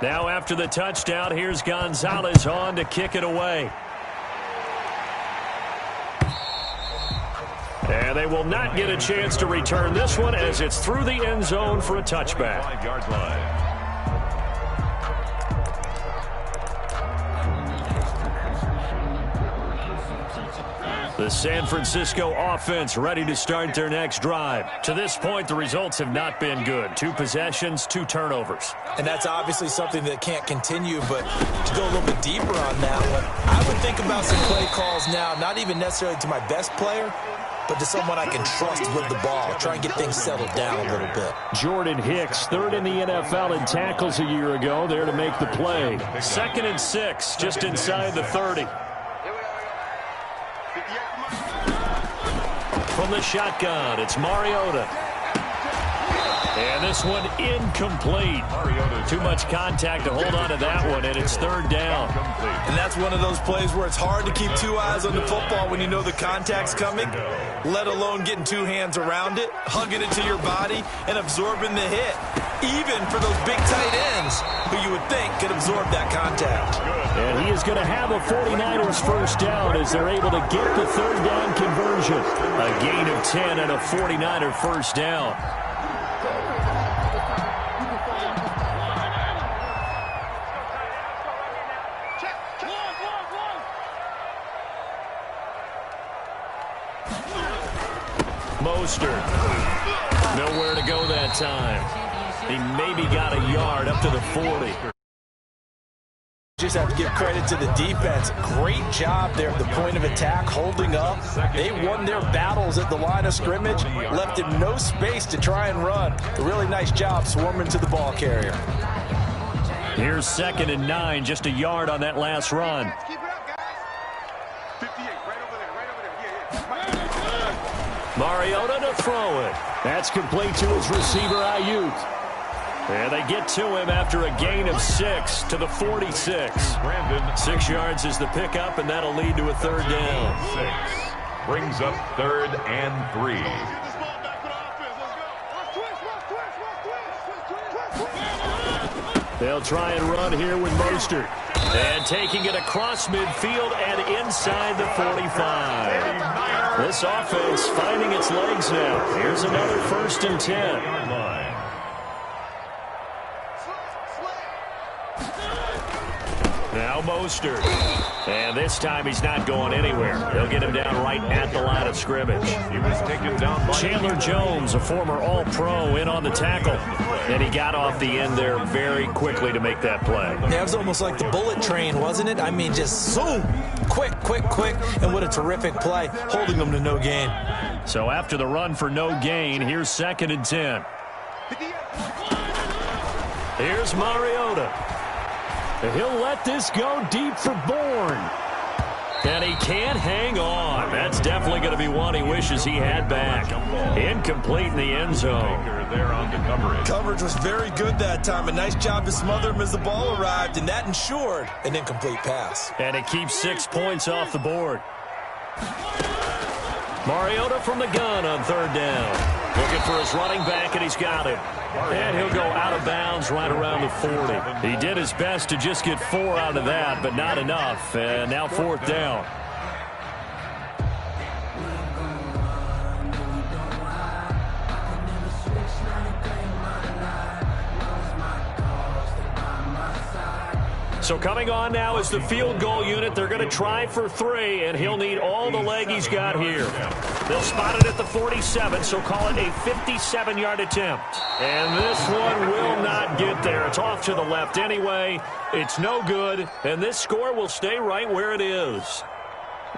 Now after the touchdown, here's Gonzalez on to kick it away. And they will not get a chance to return this one as it's through the end zone for a touchback. 5-yard line. The San Francisco offense ready to start their next drive. To this point, the results have not been good. 2 possessions, 2 turnovers. And that's obviously something that can't continue, but to go a little bit deeper on that one, I would think about some play calls now, not even necessarily to my best player, but to someone I can trust with the ball. Try and get things settled down a little bit. Jordan Hicks, 3rd in the NFL in tackles a year ago, there to make the play. 2nd and 6, just inside the 30. From the shotgun, it's Mariota. And this one incomplete. Too much contact to hold on to that one, and it's 3rd down. And that's one of those plays where it's hard to keep 2 eyes on the football when you know the contact's coming, let alone getting 2 hands around it, hugging it to your body, and absorbing the hit. Even for those big tight ends who you would think could absorb that contact. And he is going to have a 49ers first down as they're able to get the 3rd down conversion. A gain of 10 and a 49er first down. Mostert. Nowhere to go that time. He maybe got a yard up to the 40. Just have to give credit to the defense. Great job there at the point of attack, holding up. They won their battles at the line of scrimmage, left him no space to try and run. A really nice job swarming to the ball carrier. Here's 2nd and 9, just a yard on that last run. Mariota to throw it. That's complete to his receiver, Ayuk. And they get to him after a gain of 6 to the 46. 6 yards is the pickup, and that'll lead to a 3rd down. 6 brings up 3rd and 3. They'll try and run here with Mostert. And taking it across midfield and inside the 45. This offense finding its legs now. Here's another 1st and 10. Now Mostert. And this time he's not going anywhere. They'll get him down right at the line of scrimmage. He was taken down by Chandler Jones, a former All-Pro, in on the tackle. And he got off the end there very quickly to make that play. Yeah, it was almost like the bullet train, wasn't it? I mean, just zoom. Quick, quick, quick. And what a terrific play, holding them to no gain. So after the run for no gain, here's 2nd and 10. Here's Mariota. He'll let this go deep for Bourne. And he can't hang on. That's definitely going to be one he wishes he had back. Incomplete in the end zone. There on the coverage. Coverage was very good that time. A nice job to smother him as the ball arrived, and that ensured an incomplete pass. And it keeps 6 points off the board. Mariota from the gun on 3rd down. Looking for his running back, and he's got him. And he'll go out of bounds right around the 40. He did his best to just get 4 out of that, but not enough. And now 4th down. So coming on now is the field goal unit. They're going to try for 3, and he'll need all the leg he's got here. They'll spot it at the 47, so call it a 57-yard attempt. And this one will not get there. It's off to the left anyway. It's no good, and this score will stay right where it is.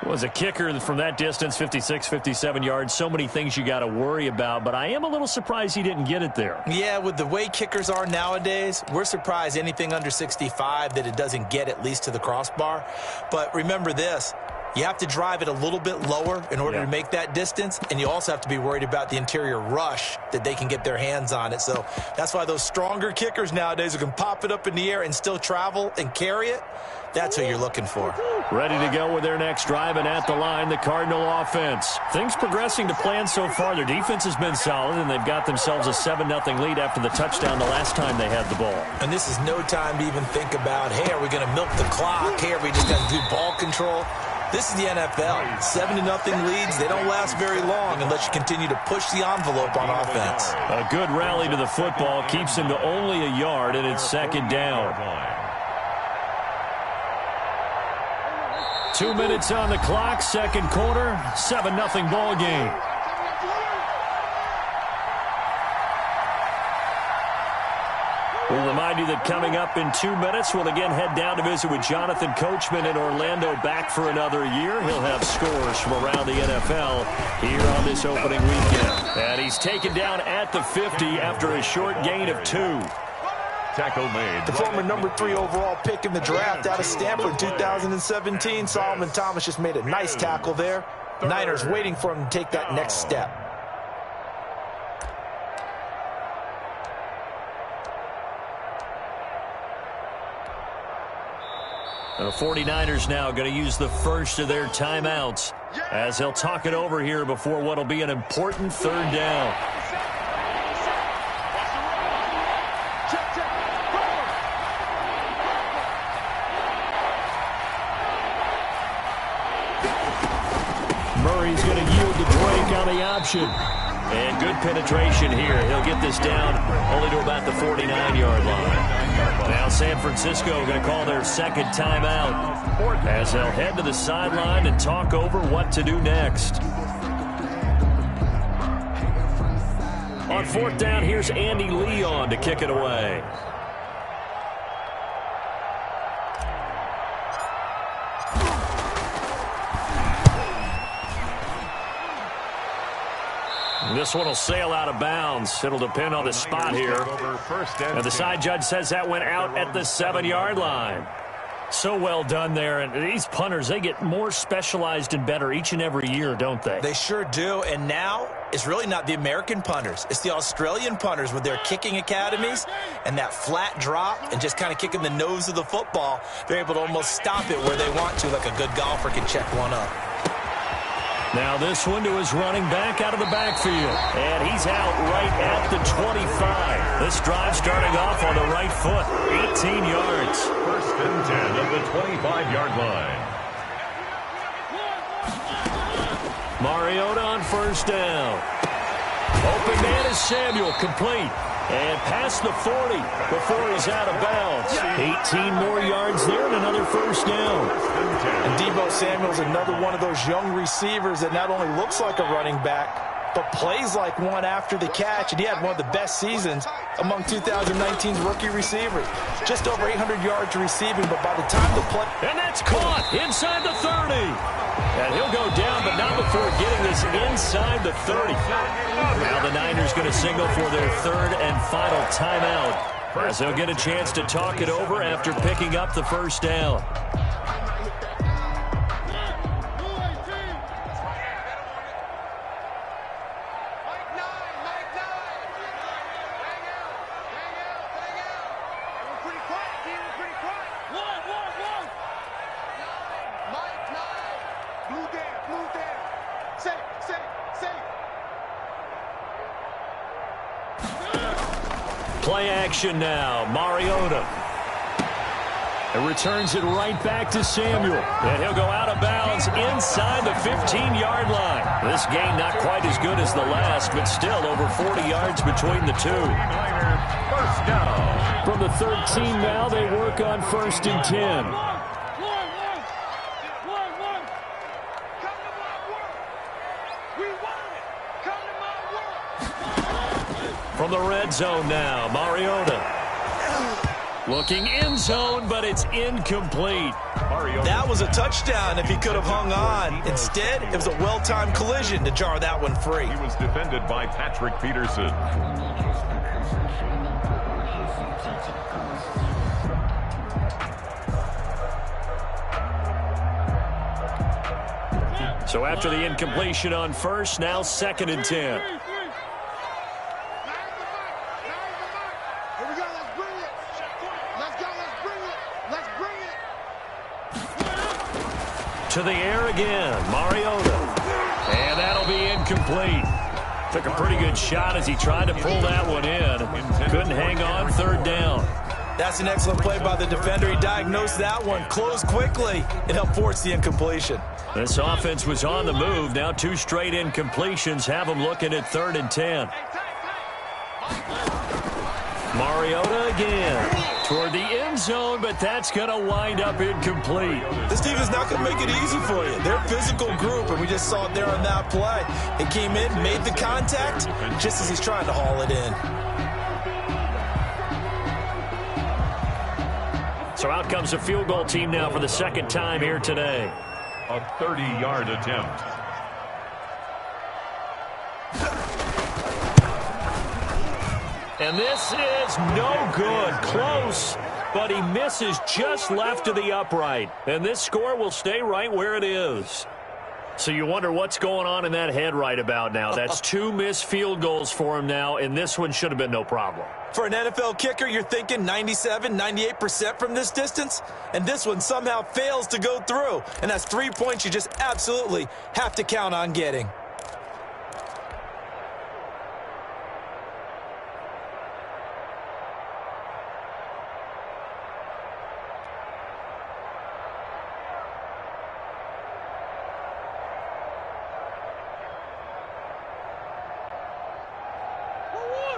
Was a kicker from that distance, 56, 57 yards. So many things you got to worry about, but I am a little surprised he didn't get it there. Yeah, with the way kickers are nowadays, we're surprised anything under 65 that it doesn't get at least to the crossbar. But remember this, You have to drive it a little bit lower in order to make that distance, and you also have to be worried about the interior rush that they can get their hands on it. So that's why those stronger kickers nowadays who can pop it up in the air and still travel and carry it, that's who you're looking for. Ready to go with their next drive, and at the line, the Cardinal offense. Things progressing to plan so far. Their defense has been solid, and they've got themselves a 7-0 lead after the touchdown the last time they had the ball. And this is no time to even think about, hey, are we going to milk the clock? Hey, are we just going to do ball control? This is the NFL. 7-0 leads, they don't last very long unless you continue to push the envelope on offense. A good rally to the football keeps him to only a yard, and it's second down. 2 minutes on the clock, second quarter, 7-0 ball game. We'll remind you that coming up in 2 minutes, we'll again head down to visit with Jonathan Coachman in Orlando, back for another year. He'll have scores from around the NFL here on this opening weekend. And he's taken down at the 50 after a short gain of 2. Tackle made. The former number 3 overall pick in the draft out of Stanford in 2017. Solomon Thomas just made a nice tackle there. Niners waiting for him to take that next step. The 49ers now going to use the first of their timeouts as they'll talk it over here before what will be an important third down. Murray's going to yield to Drake on the option. And good penetration here. He'll get this down only to about the 49-yard line. Now San Francisco going to call their second timeout as they'll head to the sideline and talk over what to do next. On fourth down, here's Andy Leon to kick it away. This one will sail out of bounds. It'll depend on the spot here. And the side judge says that went out at the 7-yard line. So well done there. And these punters, they get more specialized and better each and every year, don't they? They sure do. And now it's really not the American punters. It's the Australian punters with their kicking academies and that flat drop and just kind of kicking the nose of the football. They're able to almost stop it where they want to, like a good golfer can check one up. Now this one to his running back out of the backfield. And he's out right at the 25. This drive starting off on the right foot. 18 yards. First and 10 at the 25-yard line. Mariota on first down. Open man is Samuel, complete. And past the 40 before he's out of bounds. 18 more yards there and another first down. And Deebo Samuel's another one of those young receivers that not only looks like a running back, but plays like one after the catch. And he had one of the best seasons among 2019's rookie receivers. Just over 800 yards receiving, but by the time the play... And that's caught inside the 30. And he'll go down, but not before getting this inside the 30. Now the Niners going to signal for their third and final timeout, as they'll get a chance to talk it over after picking up the first down. Play action now. Mariota. And returns it right back to Samuel. And he'll go out of bounds inside the 15-yard line. This game not quite as good as the last, but still over 40 yards between the two. First down. From the 13 now, they work on first and 10. From the red zone now, Mariota. Looking end zone, but it's incomplete. That was a touchdown if he could have hung on. Instead, it was a well-timed collision to jar that one free. He was defended by Patrick Peterson. So after the incompletion on first, now 2nd and 10. To the air again, Mariota. And that'll be incomplete. Took a pretty good shot as he tried to pull that one in. Couldn't hang on, 3rd down. That's an excellent play by the defender. He diagnosed that one, closed quickly, and helped force the incompletion. This offense was on the move. Now 2 straight incompletions have them looking at 3rd and 10. Mariota again. Toward the end zone, but that's going to wind up incomplete. This team is not going to make it easy for you. They're a physical group, and we just saw it there on that play. It came in, made the contact, just as he's trying to haul it in. So out comes a field goal team now for the 2nd time here today. A 30-yard attempt. And this is no good. Close, but he misses just left of the upright. And this score will stay right where it is. So you wonder what's going on in that head right about now. That's 2 missed field goals for him now, and this one should have been no problem. For an NFL kicker, you're thinking 97, 98% from this distance, and this one somehow fails to go through. And that's 3 points you just absolutely have to count on getting.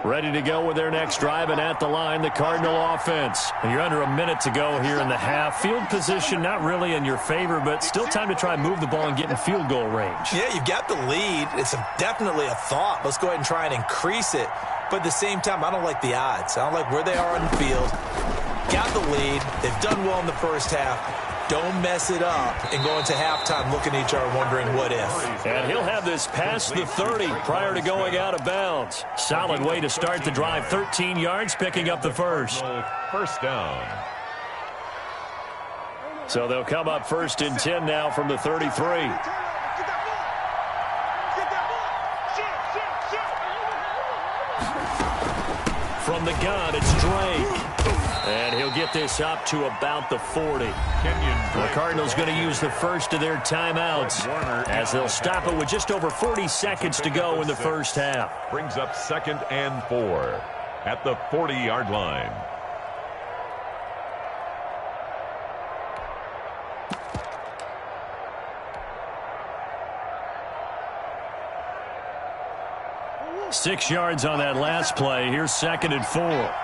Ready to go with their next drive, and at the line, the Cardinal offense. And you're under a minute to go here in the half. Field position not really in your favor, but still time to try and move the ball and get in field goal range. Yeah, you've got the lead. It's definitely a thought. Let's go ahead and try and increase it. But at the same time, I don't like the odds. I don't like where they are on the field. Got the lead. They've done well in the first half. Don't mess it up and go into halftime looking at each other wondering what if. And he'll have this past the 30 prior to going out of bounds. Solid way to start the drive. 13 yards, picking up the first. First down. So they'll come up 1st and 10 now from the 33. From the gun, it's Drake. And he'll get this up to about the 40. The Cardinals going to use the first of their timeouts as they'll stop it with just over 40 seconds to go in the first half. Brings up 2nd and 4 at the 40-yard line. Six yards on that last play. Here's 2nd and 4.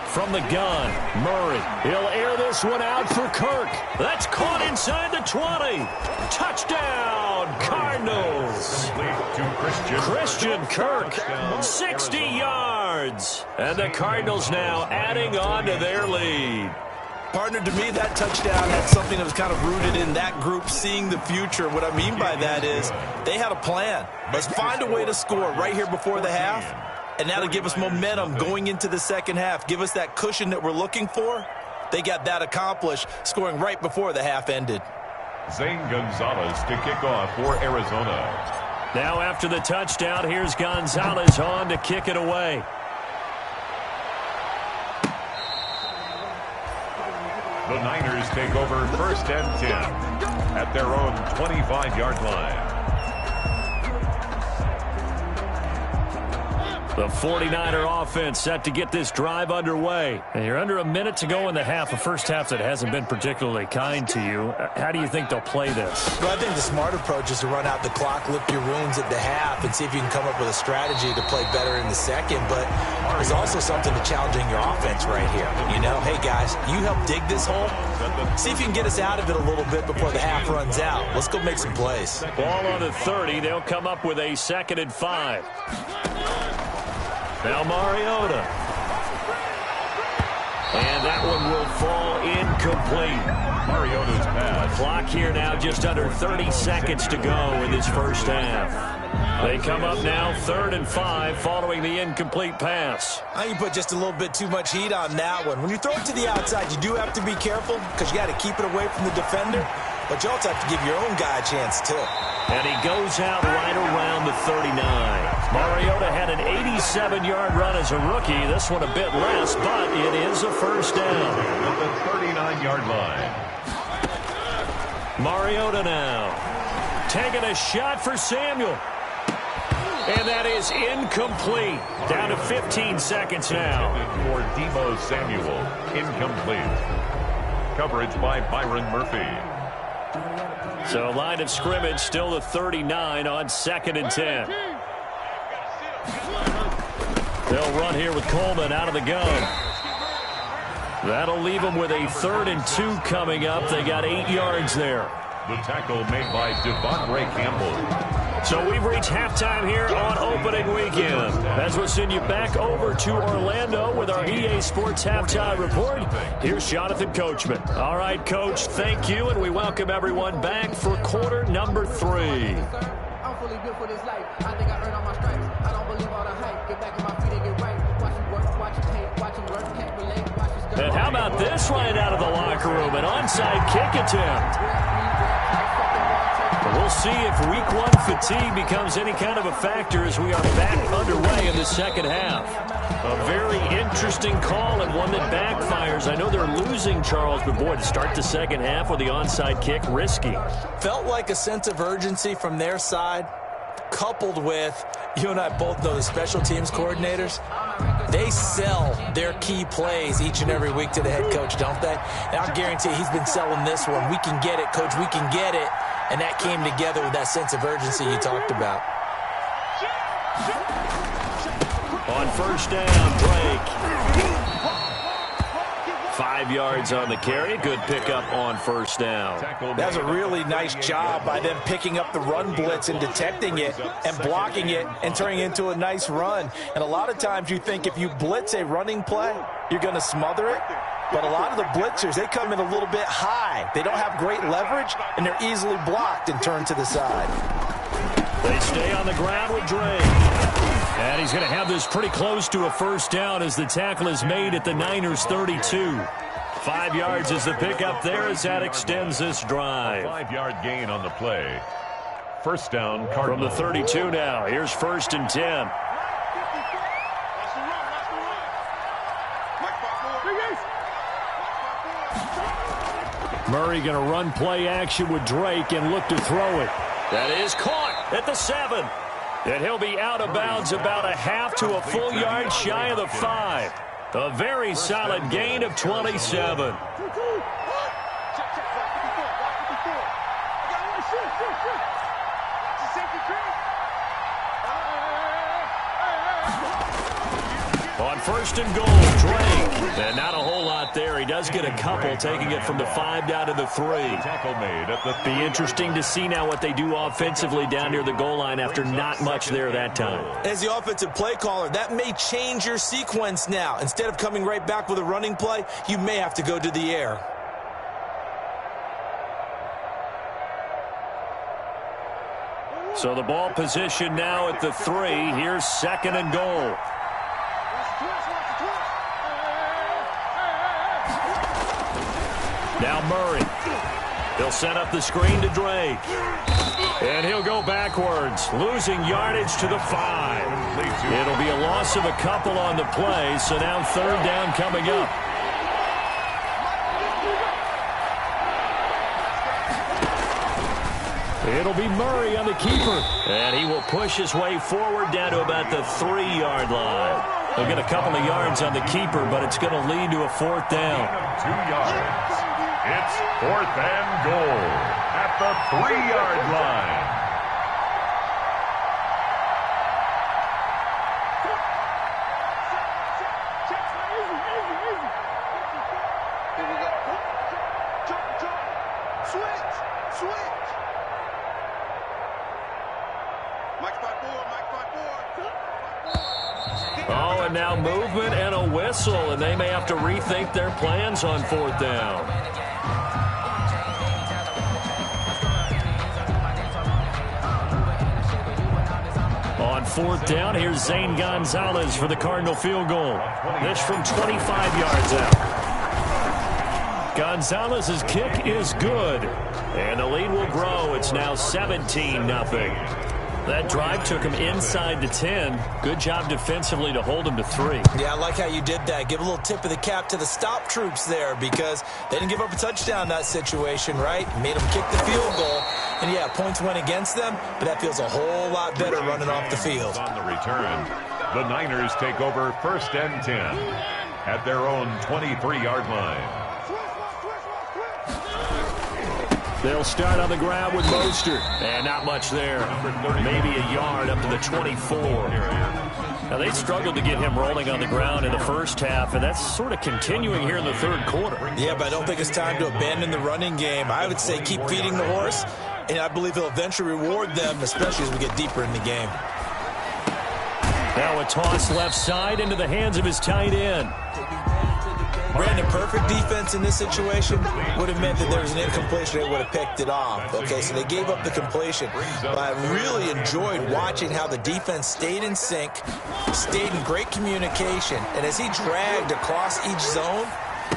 From the gun, Murray. He'll air this one out for Kirk. That's caught inside the 20. Touchdown, Cardinals. Christian Kirk, 60 yards. And the Cardinals now adding on to their lead. Partner, to me, that touchdown had something that was kind of rooted in that group seeing the future. What I mean by that is they had a plan. Let's find a way to score right here before the half. And that'll give us momentum going into the second half. Give us that cushion that we're looking for. They got that accomplished, scoring right before the half ended. Zane Gonzalez to kick off for Arizona. Now after the touchdown, here's Gonzalez on to kick it away. The Niners take over 1st and 10 at their own 25-yard line. The 49er offense set to get this drive underway. And you're under a minute to go in the half, a first half that hasn't been particularly kind to you. How do you think they'll play this? Well, I think the smart approach is to run out the clock, lick your wounds at the half, and see if you can come up with a strategy to play better in the second. But there's also something to challenging your offense right here. You know, hey, guys, you help dig this hole. See if you can get us out of it a little bit before the half runs out. Let's go make some plays. Ball on the 30. They'll come up with a 2nd and 5. Now Mariota. And And that one will fall incomplete. Mariota's pass. Clock here now, just under 30 seconds to go in this first half. They come up now 3rd and 5 following the incomplete pass. I think you put just a little bit too much heat on that one. When you throw it to the outside, you do have to be careful because you got to keep it away from the defender. But you also have to give your own guy a chance, too. And he goes out right around the 39. Mariota had an 87-yard run as a rookie. This one a bit less, but it is a first down. At the 39-yard line. Mariota now taking a shot for Samuel. And that is incomplete. Down to 15 seconds now. For Deebo Samuel, incomplete. Coverage by Byron Murphy. So line of scrimmage still the 39 on 2nd and 10. They'll run here with Coleman out of the gun. That'll leave them with a 3rd and 2 coming up. They got 8 yards there. The tackle made by Devontae Campbell. So we've reached halftime here on opening weekend. As we'll send you back over to Orlando with our EA Sports Halftime Report, here's Jonathan Coachman. All right, Coach, thank you, and we welcome everyone back for quarter number 3. I'm fully built for this life. I think I earned all my stripes. I don't believe all the hype. Get back on my feet and get right. Watch you work, watch you paint, watch you work, can't relate. Watch you And how about this right out of the locker room? An onside kick attempt. We'll see if week 1 fatigue becomes any kind of a factor as we are back underway in the second half. A very interesting call and one that backfires. I know they're losing, Charles, but boy, to start the second half with the onside kick, risky. Felt like a sense of urgency from their side, coupled with, you and I both know the special teams coordinators, they sell their key plays each and every week to the head coach, don't they? And I guarantee he's been selling this one. We can get it, coach, we can get it. And that came together with that sense of urgency you talked about. On first down, Drake. 5 yards on the carry. Good pickup on first down. That was a really nice job by them picking up the run blitz and detecting it and blocking it and turning it into a nice run. And a lot of times you think if you blitz a running play, you're going to smother it. But a lot of the blitzers, they come in a little bit high. They don't have great leverage, and they're easily blocked and turned to the side. They stay on the ground with Drake. And he's going to have this pretty close to a first down as the tackle is made at the Niners 32. 5 yards is the pickup there as that extends this drive. 5-yard gain on the play. First down, Cardinals. From the 32 now. Here's 1st and 10. Murray going to run play action with Drake and look to throw it. That is caught at the 7. And he'll be out of bounds about a half to a full yard shy of the 5. A very solid gain of 27. On 1st and goal, Drake. And not a whole lot there. He does get a couple, taking it from the 5 down to the 3. Tackle made at the Be interesting to see now what they do offensively down near the goal line after not much there that time. As the offensive play caller, that may change your sequence now. Instead of coming right back with a running play, you may have to go to the air. So the ball position now at the 3. Here's 2nd and goal. Now Murray. He'll set up the screen to Drake. And he'll go backwards, losing yardage to the 5. It'll be a loss of a couple on the play, so now 3rd down coming up. It'll be Murray on the keeper. And he will push his way forward down to about the 3-yard line. He'll get a couple of yards on the keeper, but it's going to lead to a 4th down. 2 yards. It's 4th and goal at the 3-yard line. and now movement and a whistle, and they may have to rethink their plans on 4th down. On 4th down, here's Zane Gonzalez for the Cardinal field goal. This from 25 yards out. Gonzalez's kick is good, and the lead will grow. It's now 17-0. That drive took him inside the 10. Good job defensively to hold him to 3. Yeah, I like how you did that. Give a little tip of the cap to the stop troops there because they didn't give up a touchdown in that situation, right? Made them kick the field goal. And, yeah, points went against them, but that feels a whole lot better running off the field. On the return, the Niners take over 1st and 10 at their own 23-yard line. They'll start on the ground with Mostert. And not much there. Maybe a yard up to the 24. Now, they struggled to get him rolling on the ground in the first half, and that's sort of continuing here in the 3rd quarter. Yeah, but I don't think it's time to abandon the running game. I would say keep feeding the horse, and I believe he'll eventually reward them, especially as we get deeper in the game. Now a toss left side into the hands of his tight end. Brandon, perfect defense in this situation would have meant that there was an incompletion. They would have picked it off. Okay, so they gave up the completion. But I really enjoyed watching how the defense stayed in sync, stayed in great communication. And as he dragged across each zone,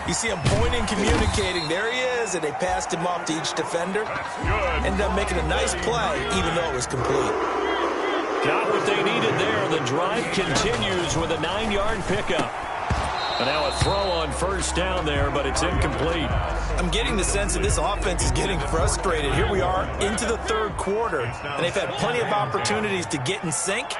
you see him pointing, communicating. There he is, and they passed him off to each defender. Ended up making a nice play, even though it was complete. Got what they needed there. The drive continues with a 9-yard pickup. And now a throw on 1st down there, but it's incomplete. I'm getting the sense that this offense is getting frustrated. Here we are into the 3rd quarter, and they've had plenty of opportunities to get in sync.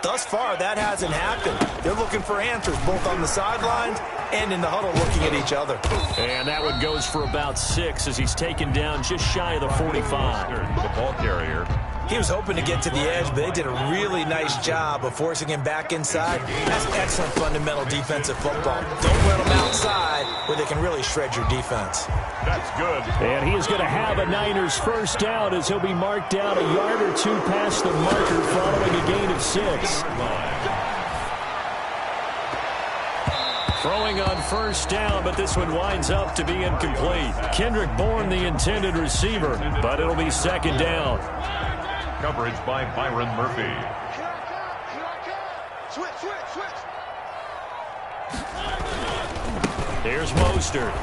Thus far, that hasn't happened. They're looking for answers, both on the sidelines and in the huddle looking at each other. And that one goes for about 6 as he's taken down just shy of the 45. The ball carrier. He was hoping to get to the edge, but they did a really nice job of forcing him back inside. That's excellent fundamental defensive football. Don't let them outside where they can really shred your defense. That's good. And he is going to have a Niners 1st down as he'll be marked down a yard or 2 past the marker following a gain of 6. Throwing on 1st down, but this one winds up to be incomplete. Kendrick Bourne, the intended receiver, but it'll be 2nd down. Coverage by Byron Murphy. Here's Mostert.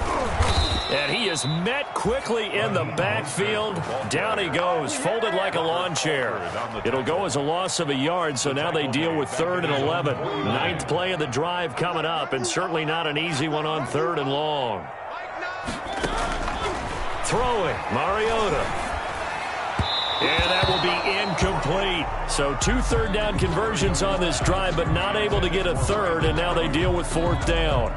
And he is met quickly in the backfield. Down he goes, folded like a lawn chair. It'll go as a loss of a yard, so now they deal with 3rd and 11. 9th play of the drive coming up, and certainly not an easy one on 3rd and long. Throwing, Mariota. And that will be incomplete. So 2 3rd down conversions on this drive, but not able to get a 3rd, and now they deal with 4th down.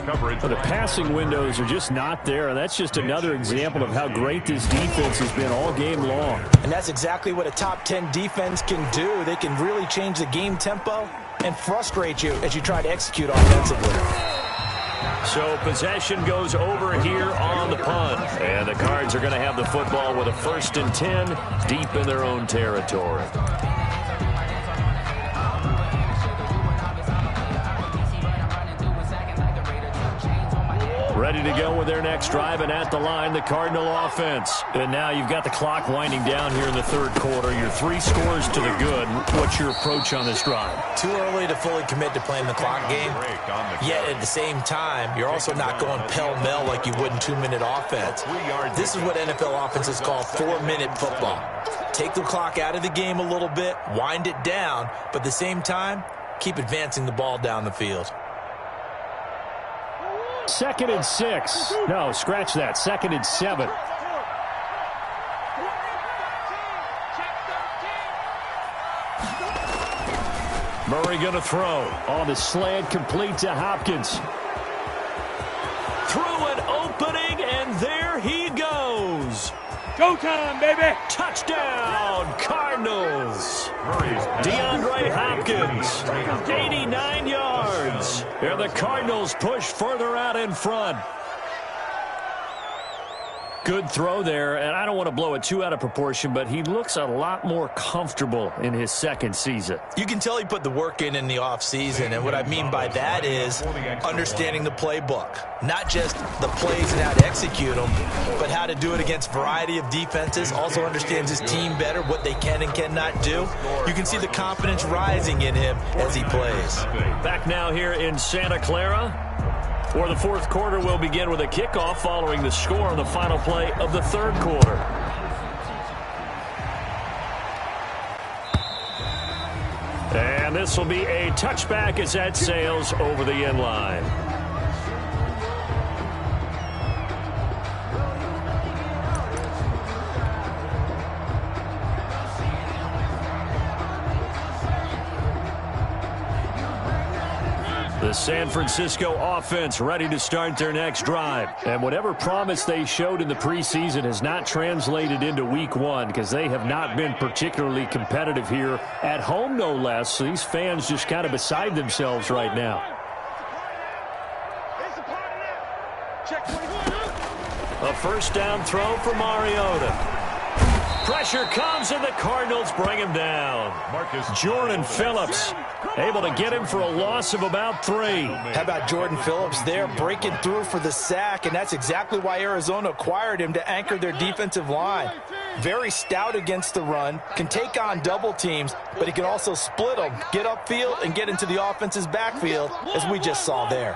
Coverage. But the passing windows are just not there, and that's just another example of how great this defense has been all game long. And that's exactly what a top 10 defense can do. They can really change the game tempo and frustrate you as you try to execute offensively. So possession goes over here on the punt. And the Cards are going to have the football with a 1st and 10 deep in their own territory. Ready to go with their next drive, and at the line, the Cardinal offense. And now you've got the clock winding down here in the 3rd quarter. Your 3 scores to the good. What's your approach on this drive? Too early to fully commit to playing the clock game. Yet at the same time, you're also not going pell-mell like you would in 2-minute offense. This is what NFL offenses call 4-minute football. Take the clock out of the game a little bit, wind it down, but at the same time, keep advancing the ball down the field. 2nd and 6. No, scratch that. 2nd and 7. Murray going to throw. On the slant, complete to Hopkins. Through an opening, and there he goes. Go time, baby. Touchdown, Cardinals. DeAndre Hopkins, 89 yards. And the Cardinals push further out in front. Good throw there, and I don't want to blow it too out of proportion, but he looks a lot more comfortable in his second season. You can tell he put the work in the offseason, and what I mean by that is understanding the playbook. Not just the plays and how to execute them, but how to do it against a variety of defenses. Also understands his team better, what they can and cannot do. You can see the confidence rising in him as he plays. Back now here in Santa Clara, where the fourth quarter will begin with a kickoff following the score on the final play of the third quarter. And this will be a touchback as that sails over the end line. The San Francisco offense ready to start their next drive. And whatever promise they showed in the preseason has not translated into week one because they have not been particularly competitive here at home, no less. So these fans just kind of beside themselves right now. A first down throw for Mariota. Pressure comes, and the Cardinals bring him down. Jordan Phillips able to get him for a loss of about 3. How about Jordan Phillips there breaking through for the sack, and that's exactly why Arizona acquired him to anchor their defensive line. Very stout against the run, can take on double teams, but he can also split them, get upfield, and get into the offense's backfield, as we just saw there.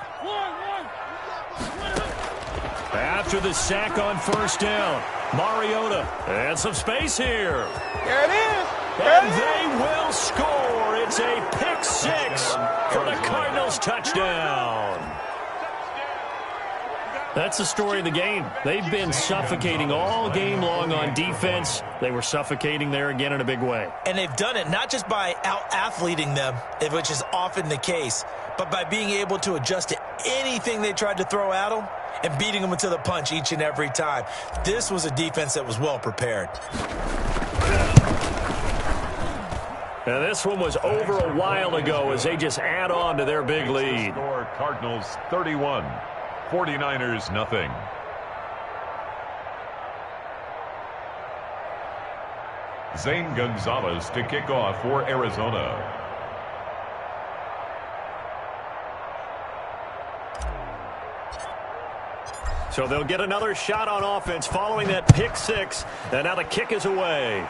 After the sack on first down, Mariota and some space here. There it is. And they will score. It's a pick 6 for the Cardinals touchdown. That's the story of the game. They've been suffocating all game long on defense. They were suffocating there again in a big way. And they've done it not just by out-athleting them, which is often the case, but by being able to adjust to anything they tried to throw at them and beating them into the punch each and every time. This was a defense that was well prepared. And this one was over a while ago as they just add on to their big lead. Score Cardinals 31, 49ers nothing. Zane Gonzalez to kick off for Arizona. So they'll get another shot on offense following that pick 6. And now the kick is away.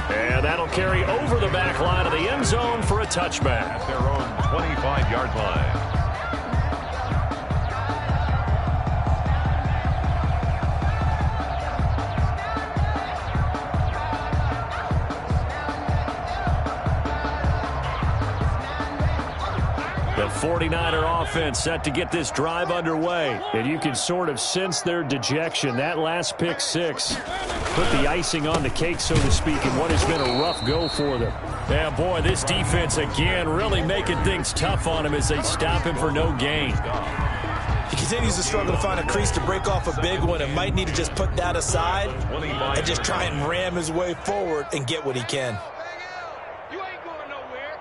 And that'll carry over the back line of the end zone for a touchback. At their own 25-yard line. The 49er offense set to get this drive underway. And you can sort of sense their dejection. That last pick 6 put the icing on the cake, so to speak, in what has been a rough go for them. Yeah, boy, this defense again really making things tough on him as they stop him for no gain. He continues to struggle to find a crease to break off a big one and might need to just put that aside and just try and ram his way forward and get what he can. You ain't going nowhere.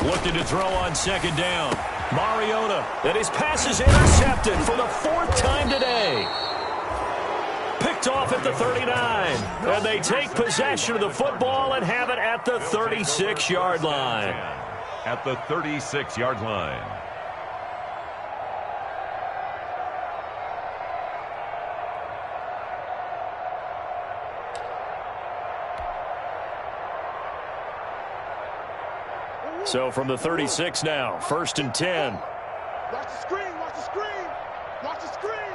Looking to throw on second down. Mariota, and his pass is intercepted for the 4th time today. Picked off at the 39. And they take possession of the football and have it at the 36-yard line. At the 36-yard line. So from the 36 now, 1st and 10. Watch the screen, watch the screen. Watch the screen.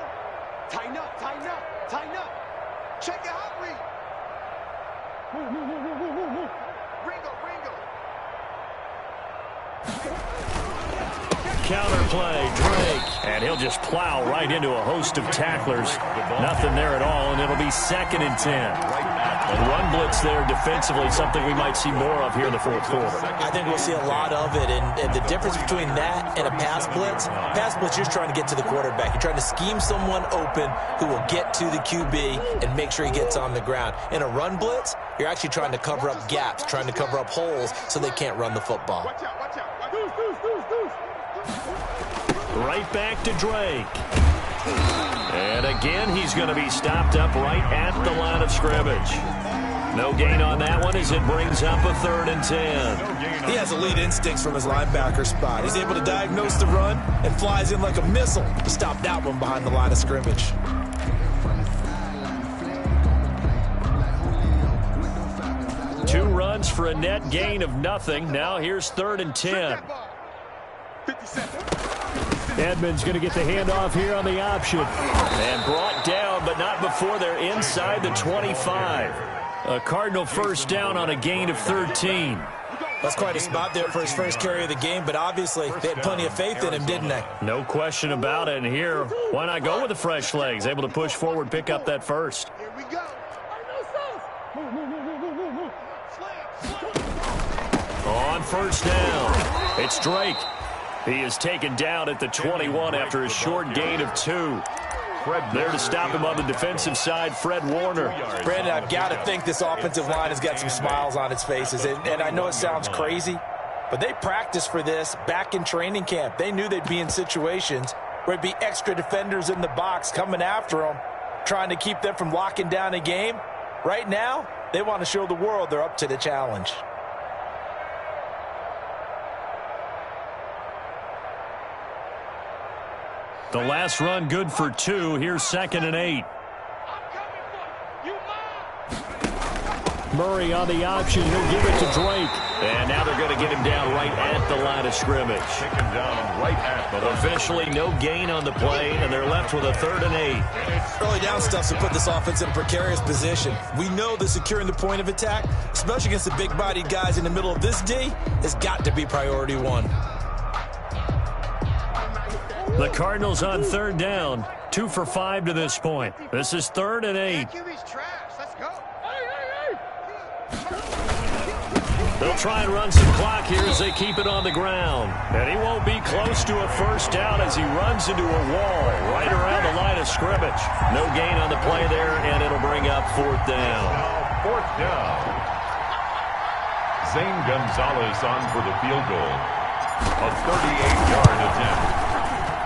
Tighten up, tighten up, tighten up. Check it out, Ringo, Counterplay, Drake, and he'll just plow right into a host of tacklers. Nothing there at all, and it'll be 2nd and 10. And run blitz there defensively, something we might see more of here in the fourth quarter. I think we'll see a lot of it, and the difference between that and a pass blitz, you're trying to get to the quarterback. You're trying to scheme someone open who will get to the QB and make sure he gets on the ground. In a run blitz, you're actually trying to cover up gaps, trying to cover up holes so they can't run the football. Watch out, watch out. Right back to Drake. And again, he's going to be stopped up right at the line of scrimmage. No gain on that one as it brings up a 3rd and 10. He has elite instincts from his linebacker spot. He's able to diagnose the run and flies in like a missile to stop that one behind the line of scrimmage. Two runs for a net gain of nothing. Now here's 3rd and 10. Edmonds going to get the handoff here on the option. And brought down, but not before they're inside the 25. A Cardinal first down on a gain of 13. That's quite a spot there for his first carry of the game, but obviously they had plenty of faith in him, didn't they? No question about it. And here, why not go with the fresh legs? Able to push forward, pick up that first. Here we go. On first down, it's Drake. He is taken down at the 21 after a short gain of 2. There to stop him on the defensive side, Fred Warner. Brandon, I've got to think this offensive line has got some smiles on its faces. And I know it sounds crazy, but they practiced for this back in training camp. They knew they'd be in situations where it'd be extra defenders in the box coming after them, trying to keep them from locking down a game. Right now, they want to show the world they're up to the challenge. The last run good for 2. Here's 2nd and 8. Murray on the option. He'll give it to Drake. And now they're going to get him down right at the line of scrimmage. Take him down right at the line. Officially no gain on the play, and they're left with a 3rd and 8. Early down stuff to put this offense in a precarious position. We know that securing the point of attack, especially against the big-bodied guys in the middle of this D, has got to be priority 1. The Cardinals on 3rd down, 2 for 5 to this point. This is 3rd and 8. They'll try and run some clock here as they keep it on the ground. And he won't be close to a first down as he runs into a wall right around the line of scrimmage. No gain on the play there, and it'll bring up 4th down. 4th down. Zane Gonzalez on for the field goal. A 38-yard attempt.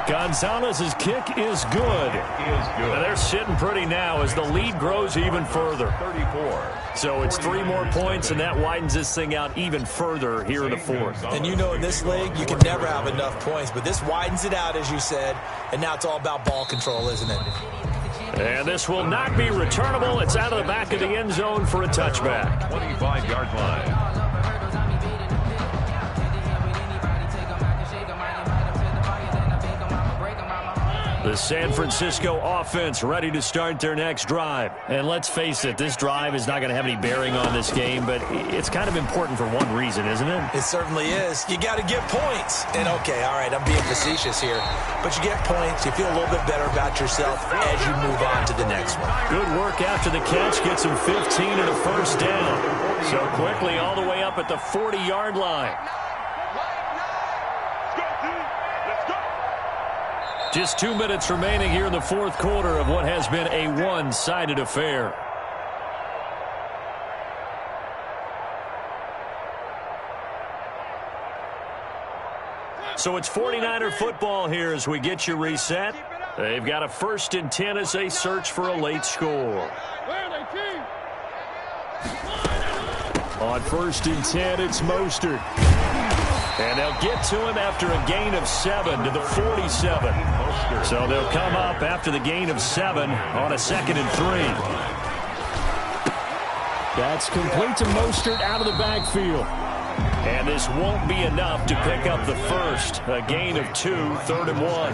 Gonzalez's kick is good. And they're sitting pretty now as the lead grows even further. 34. So it's 3 more points, and that widens this thing out even further here in the 4th. And you know in this league, you can never have enough points, but this widens it out, as you said, and now it's all about ball control, isn't it? And this will not be returnable. It's out of the back of the end zone for a touchback. 25-yard line. The San Francisco offense ready to start their next drive. And let's face it, this drive is not going to have any bearing on this game, but it's kind of important for one reason, isn't it? It certainly is. You got to get points. And, okay, all right, I'm being facetious here. But you get points, you feel a little bit better about yourself as you move on to the next one. Good work after the catch. Gets him 15 and a first down. So quickly all the way up at the 40-yard line. Just 2 minutes remaining here in the 4th quarter of what has been a one-sided affair. So it's 49er football here as we get you reset. They've got a 1st and 10 as they search for a late score. On 1st and 10, it's Mostert. And they'll get to him after a gain of 7 to the 47. So they'll come up after the gain of 7 on a 2nd and 3. That's complete to Mostert out of the backfield. And this won't be enough to pick up the first. A gain of 2, 3rd and 1.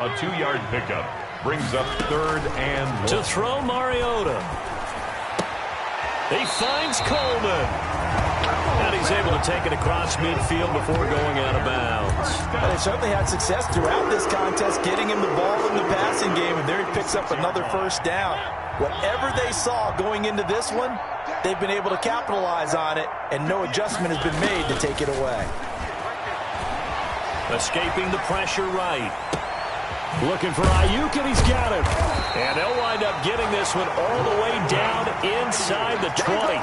A 2-yard pickup brings up 3rd and 1. To throw Mariota. He finds Coleman. And he's able to take it across midfield before going out of bounds. Well, they certainly had success throughout this contest, getting him the ball in the passing game, and there he picks up another first down. Whatever they saw going into this one, they've been able to capitalize on it, and no adjustment has been made to take it away. Escaping the pressure right. Looking for Ayuk, and he's got it. And they'll wind up getting this one all the way down inside the 20.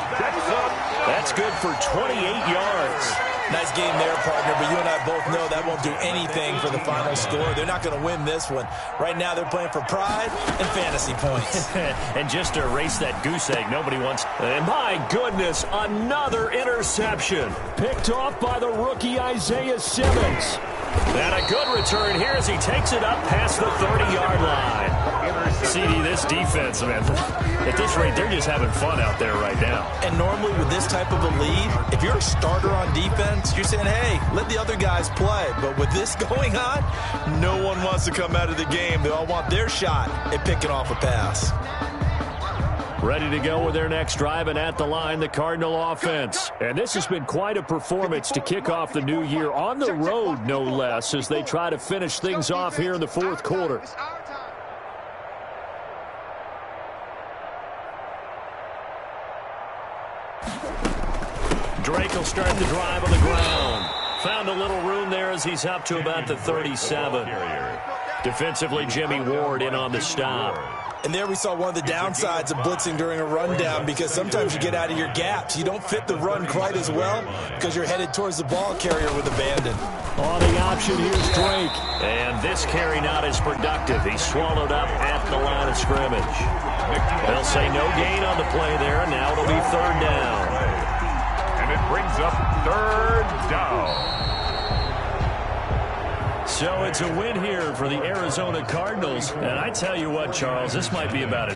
That's good for 28 yards. Nice game there, partner, but you and I both know that won't do anything for the final score. They're not going to win this one. Right now, they're playing for pride and fantasy points. And just to erase that goose egg, nobody wants... And my goodness, another interception. Picked off by the rookie Isaiah Simmons. And a good return here as he takes it up past the 30-yard line. CD, this defense, man, at this rate, they're just having fun out there right now. And normally with this type of a lead, if you're a starter on defense, you're saying, hey, let the other guys play. But with this going on, no one wants to come out of the game. They all want their shot at picking off a pass. Ready to go with their next drive, and at the line, the Cardinal offense. And this has been quite a performance to kick off the new year on the road, no less, as they try to finish things off here in the fourth quarter. Drake will start the drive on the ground. Found a little room there as he's up to about the 37. Defensively, Jimmy Ward in on the stop. And there we saw one of the downsides of blitzing during a rundown, because sometimes you get out of your gaps. You don't fit the run quite as well because you're headed towards the ball carrier with abandon. On the option, here's Drake. And this carry not as productive. He's swallowed up at the line of scrimmage. They'll say no gain on the play there, and now it'll be third down. And it brings up third down. So it's a win here for the Arizona Cardinals. And I tell you what, Charles, this might be about as